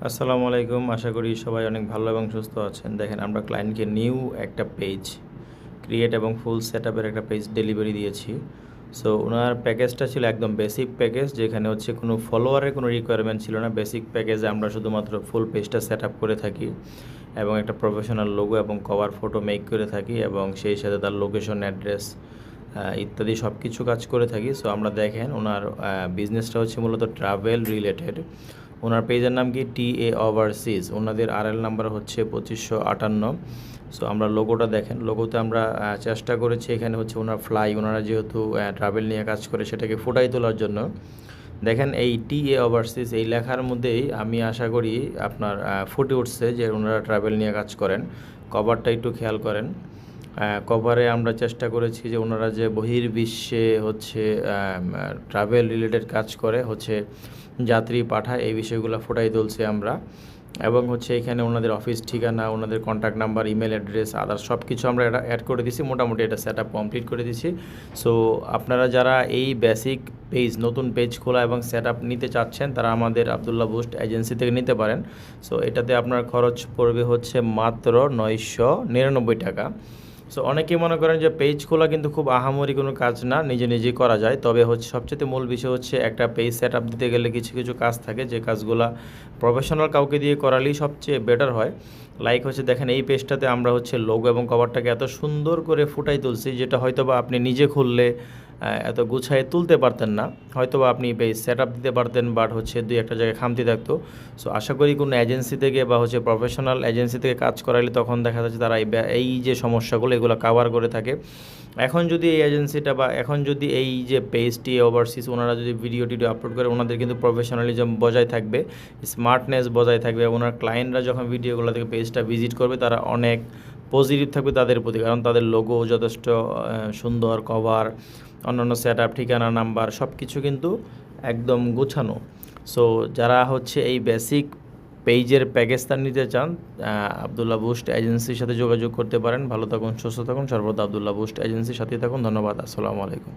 আসসালামু আলাইকুম। আশা করি সবাই অনেক ভালো এবং সুস্থ আছেন। দেখেন আমরা ক্লায়েন্টকে নিউ একটা পেজ ক্রিয়েট এবং ফুল সেটআপের একটা পেজ ডেলিভারি দিয়েছি। সো ওনার প্যাকেজটা ছিল একদম বেসিক প্যাকেজ, যেখানে হচ্ছে কোনো ফলোয়ারের কোনো রিকোয়ারমেন্ট ছিল না। বেসিক প্যাকেজে আমরা শুধুমাত্র ফুল পেজটা সেটআপ করে থাকি এবং একটা প্রফেশনাল লোগো এবং কভার ফটো মেক করে থাকি এবং সেই সাথে তার লোকেশন, অ্যাড্রেস ইত্যাদি সব কিছু কাজ করে থাকি। সো আমরা দেখেন ওনার বিজনেসটা হচ্ছে মূলত ট্রাভেল রিলেটেড। ওনার পেজের নাম কি TA ওভারসিজ। ওনাদের RL নাম্বার হচ্ছে 2558। সো আমরা লোগোটা দেখেন, লোগোতে আমরা চেষ্টা করেছি এখানে হচ্ছে ওনার ফ্লাই, ওনারা যেহেতু ট্রাভেল নিয়ে কাজ করে সেটাকে ফুটাই তোলার জন্য। দেখেন এই TA ওভারসিজ এই লেখার মধ্যেই আমি আশা করি আপনার ফুটে উঠছে যে ওনারা ট্রাভেল নিয়ে কাজ করেন। কভারটা একটু খেয়াল করেন। কভারে আমরা চেষ্টা করেছি যে ওনারা যে বহির্বিশ্বে হচ্ছে ট্রাভেল রিলেটেড কাজ করে, হচ্ছে যাত্রী পাঠায়, এই বিষয়গুলো ফুটাই তুলছি আমরা। এবং হচ্ছে এখানে ওনাদের অফিস ঠিকানা, ওনাদের contact number, email address, others সব কিছু আমরা এটা অ্যাড করে দিছি। মোটামুটি এটা সেট আপ কমপ্লিট করে দিছি। সো আপনারা যারা এই বেসিক পেজ, নতুন পেজ খোলা এবং সেট আপ নিতে চাচ্ছেন, তারা আমাদের আবদুল্লাহ বুস্ট এজেন্সি থেকে নিতে পারেন। সো এটাতে আপনার খরচ পড়বে হচ্ছে মাত্র 999 টাকা। সো অনেকেই মনে করেন যে পেজ খোলা কিন্তু খুব আহামরি কোনো কাজ না, নিজে নিজেই করা যায়। তবে হচ্ছে সবচেয়ে মূল বিষয় হচ্ছে একটা পেজ সেট আপ দিতে গেলে কিছু কিছু কাজ থাকে, যে কাজগুলো প্রফেশনাল কাউকে দিয়ে করালেই সবচেয়ে বেটার হয়। লাইক হচ্ছে দেখেন এই পেজটাতে আমরা হচ্ছে লোগো এবং কভারটাকে এত সুন্দর করে ফুটাই তুলছি, যেটা হয়তোবা আপনি নিজে খুললে এত গুছায় তুলতে পারতেন না। হয়তোবা আপনি পেজ সেট আপ দিতে পারতেন, বাট হচ্ছে দুই একটা জায়গায় খামতি থাকতো। সো আশা করি কোনো এজেন্সি থেকে বা হচ্ছে প্রফেশনাল এজেন্সি থেকে কাজ করাইলে তখন দেখা যাচ্ছে তারা এই যে সমস্যাগুলো এগুলো কাভার করে থাকে। এখন যদি এই এজেন্সিটা বা এখন যদি এই যে পেজটি ওভারসিজ ওনারা যদি ভিডিও টিডিও আপলোড করে, ওনাদের কিন্তু প্রফেশনালিজম বজায় থাকবে, স্মার্টনেস বজায় থাকবে। ওনার ক্লায়েন্টরা যখন ভিডিওগুলো থেকে পেজটা ভিজিট করবে, তারা অনেক পজিটিভ থাকবে তাদের প্রতি, কারণ তাদের লোগো যথেষ্ট সুন্দর, কভার, অন্যান্য সেট আপ, ঠিকানা, নাম্বার সব কিছু কিন্তু একদম গোছানো। সো যারা হচ্ছে এই বেসিক পেজের প্যাকেজটা নিতে চান, আবদুল্লাহ বুস্ট এজেন্সির সাথে যোগাযোগ করতে পারেন। ভালো থাকুন, সুস্থ থাকুন, সর্বদা আবদুল্লাহ বুস্ট এজেন্সির সাথেই থাকুন। ধন্যবাদ। আসসালামু আলাইকুম।